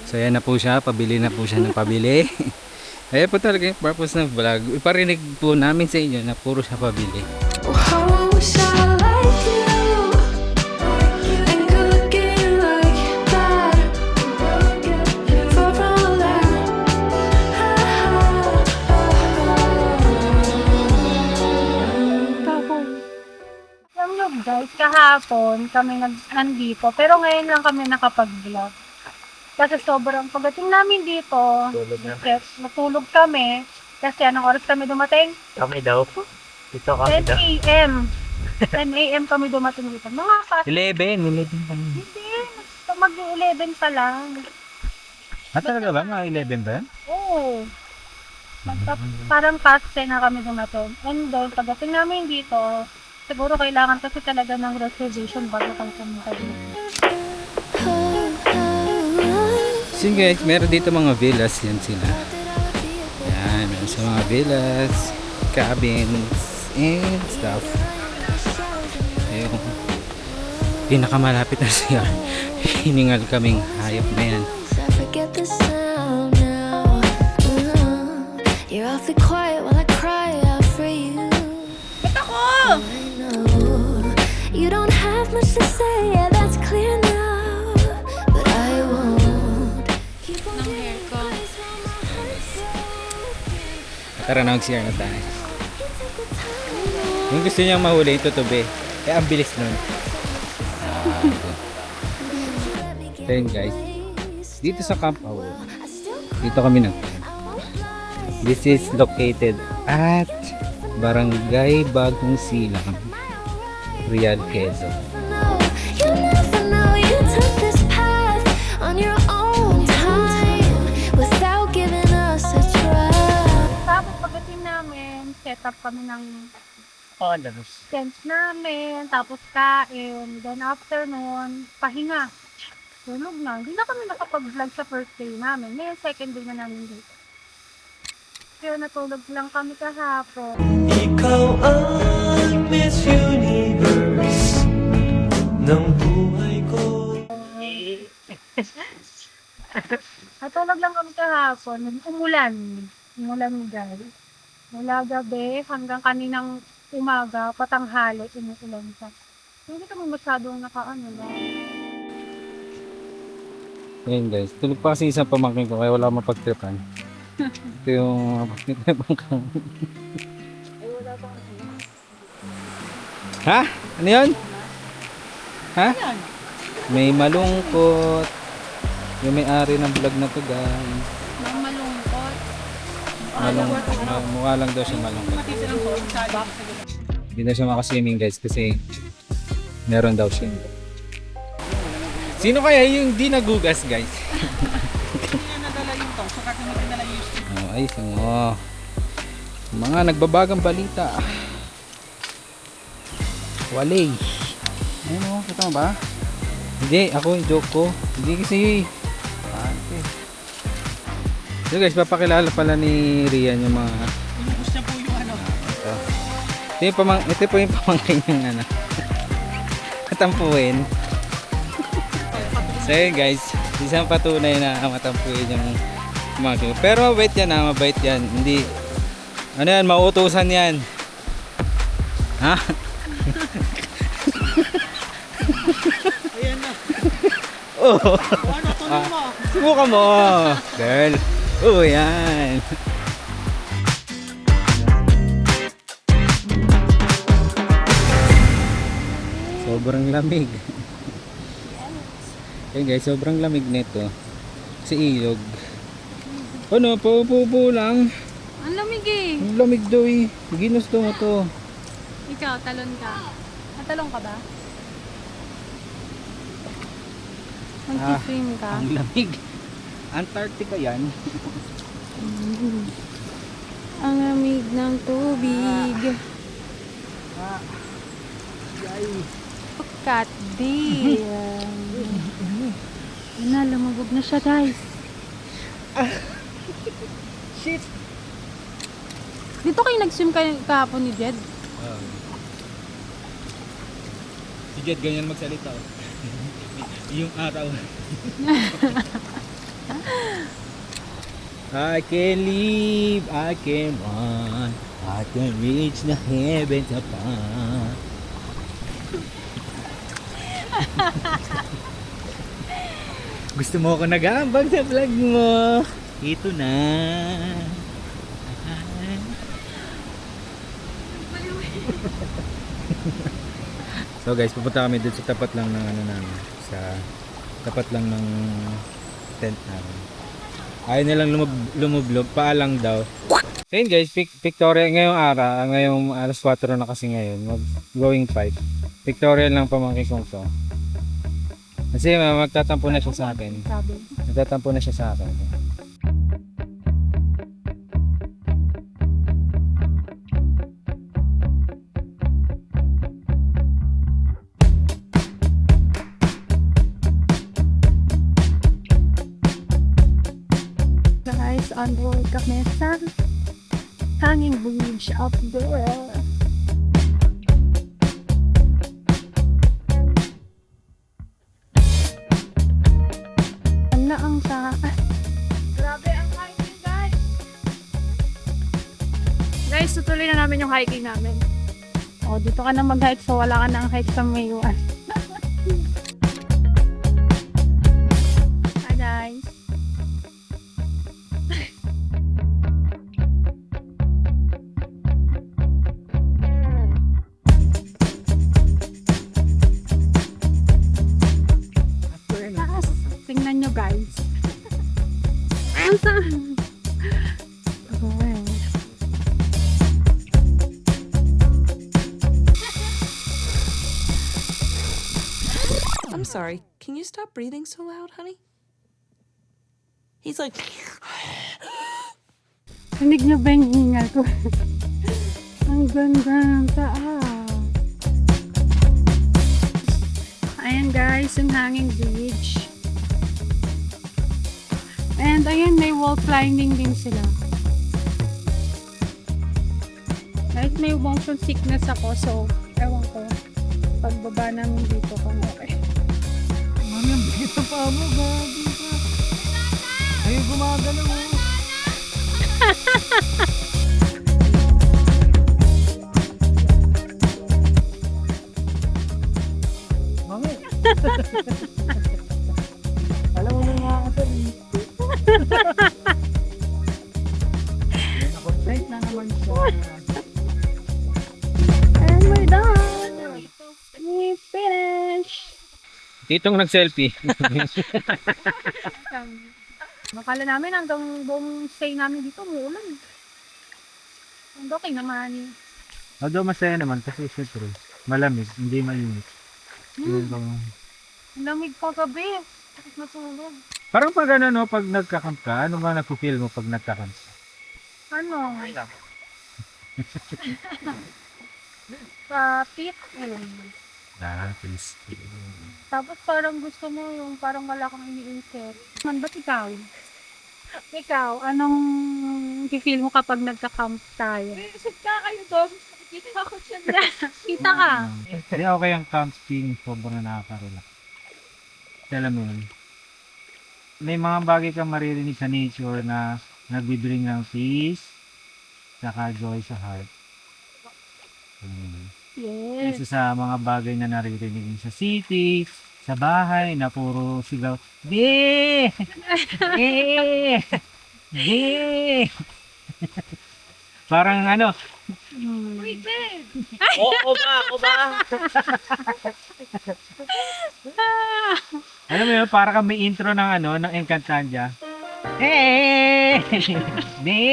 So ayan na po siya, pabili na po siya ng pabili. Ayan po talaga yung purpose ng vlog. Iparinig po namin sa inyo na puro siya pabili. Oh, wish I like you and could look at you like that. For all that. Alam nyo guys, kahapon kami nandito, pero ngayon lang kami nakapag-vlog. Kasi sobrang pagdating namin dito, natulog kami. Kasi anong oras kami dumating? Kami daw. Dito kami 10 daw. a.m. 10 a.m. kami dumating dito. Mga 11 kami. hindi, mag-11 pa lang. Talaga ba? Mga 11 ba yan? Oo. Parang past 10 na kami dumating. And then, pagdating namin dito, siguro kailangan kasi talaga ng reservation bago kami pumunta dito. So guys, meron dito mga villas, yan sila. Yan, meron sa mga villas, cabins, and stuff. Ayun. Pinakamalapit na siya. Hiningal kaming hayop na yan. Forget the sound now. You're awfully quiet while I cry out for you. Ba't ako? I know you don't have much to say, yeah, that's clear now. But I won't keep on getting close while my heart's broken. Tara na, mag-share na tayo. Yung gusto niyang mahuli ito be. Kaya ang bilis nun. So yun guys, dito sa Camp Aul, dito kami nag This is located at Barangay Bagong Silang, Real, Quezon. You never know, you took this path on your own time without giving us a try. Tapos pagdating namin, set up kami ng Oo, dalos. tent namin, tapos kain, then afternoon, pahinga. Tulog na. Hindi na kami nakapag-vlog sa first day namin. Ngayon, second day na namin dito. Kaya natulog lang kami kahapon. Ikaw ang Miss Universe ng buhay ko. Natulog lang kami kahapon. Umulan. Umulan guys. Mula gabi hanggang kaninang umaga, patanghali, umuulan siya. Hindi kami masyadong nakaano lang. Ayan guys, tulog pa kasi isang pamangkin ko kaya wala akong mapagtripan. Ito yung mapagtripan ko. Ha? Ano yun? Ha? May malungkot. Yung may-ari ng vlog na to guys. Nang malungkot. Mukha lang daw siya malungkot. Hindi na siya makaswimming guys kasi meron daw siya. Sino kaya yung di nagugas guys? Oh, ayusin mo. Mga nagbabagang balita. Walay. Ayun o, kita mo ba? Hindi, ako yung joke ko. Hindi kasi okay. So guys, papakilala pala ni Rian yung mga Inubos niya po yung ano. ito po yung pamangkin yung ano. Katampuin. So yun guys, isang patunay na matampuin yung pamangkin. Pero mabait yan ha, mabait yan. Hindi, ano yan, mauutusan yan. Ha? Ayan na. Oo. Ano, tuloy mo. Subukan mo. Girl. Oo, yan. Sobrang lamig. Yan guys, sobrang lamig nito. Sa ilog. Ano, paupo lang. Ang lamig eh. Ang lamig daw eh. Ginusto mo to. Ikaw, talon ka. Natalon ka ba? Mag-swim ka? Ang lamig. Antarctica yan. Ang lamig ng tubig. Yay. Cat deal. Yan na, lumabog na siya guys. Shit. Dito kayo nag-swim kahapon ni Jed? Si Jed ganyan magsalita. Yung araw. I can live, I can run, I can reach the heavens above. Gusto mo ako nag-aambag sa vlog mo? Ito na. So guys, pupunta kami dito sa tapat lang ng ano namin, sa tapat lang ng tent namin. Ayaw nilang lumublog, paalang daw. So yun guys, pictorial ngayong araw, ngayong alas 4 na kasi ngayon, going 5. Pictorial lang pamangkin kong to. Kasi magtatampo na siya sa akin. Sabi. Magtatampo na siya sa akin. Guys, on board kami sa hanging bridge up there. Wala ang taas. Grabe ang hiking, guys. Guys, tutuloy na namin yung hiking namin. O, dito ka na mag-hike so wala ka na ang hike sa Mayuan. Hi guys. Taas. Tingnan nyo guys. Ang saan? Okay. I'm sorry. Can you stop breathing so loud, honey? He's like, Rinig nyo ba yung hingal ko? Ang ganda ng taas. Ayan guys, yung hanging bridge. And ayan, may wall climbing din sila. Kahit may motion sickness ako, so ewan ko. Pagbaba namin dito kung okay. Mami, ang bigat sa paa mo. Gabi ka. Ayaw gumagalaw mo. Mami. Alam mo na nga ako. Nakonsent na naman siya. And we're done! We finished! Titong nag-selfie. Makala namin hanggang buong stay namin dito, umuulan. Ang okay naman. Although masaya naman kasi syempre malamig, hindi mainit. Ang lamig pa gabi. Tapos natulog. Parang pag ano no, pag nagka-camp ka, ano ba nafe-feel mo pag nagka-camp ka? Ano? Sa pit. Please. Tapos parang gusto mo yung parang wala kang iniisip. Man, ba't ikaw? Ikaw, anong feel mo kapag nagka-camp tayo? isip ka kayo doon. Nakikita ako siya. Kita ka. Hindi okay ang camping, sobrang nakaka-relax. Alam mo yun, may mga bagay kang maririnig sa nature na nagbibring ng peace, saka joy sa heart. Yes. Isa sa mga bagay na naririnig sa city, sa bahay, na puro sigaw, Di! Di! Di! Parang ano, Oo ba? alam mo yun, para kang may intro ng ano, ng Encantadia. Eh! Di!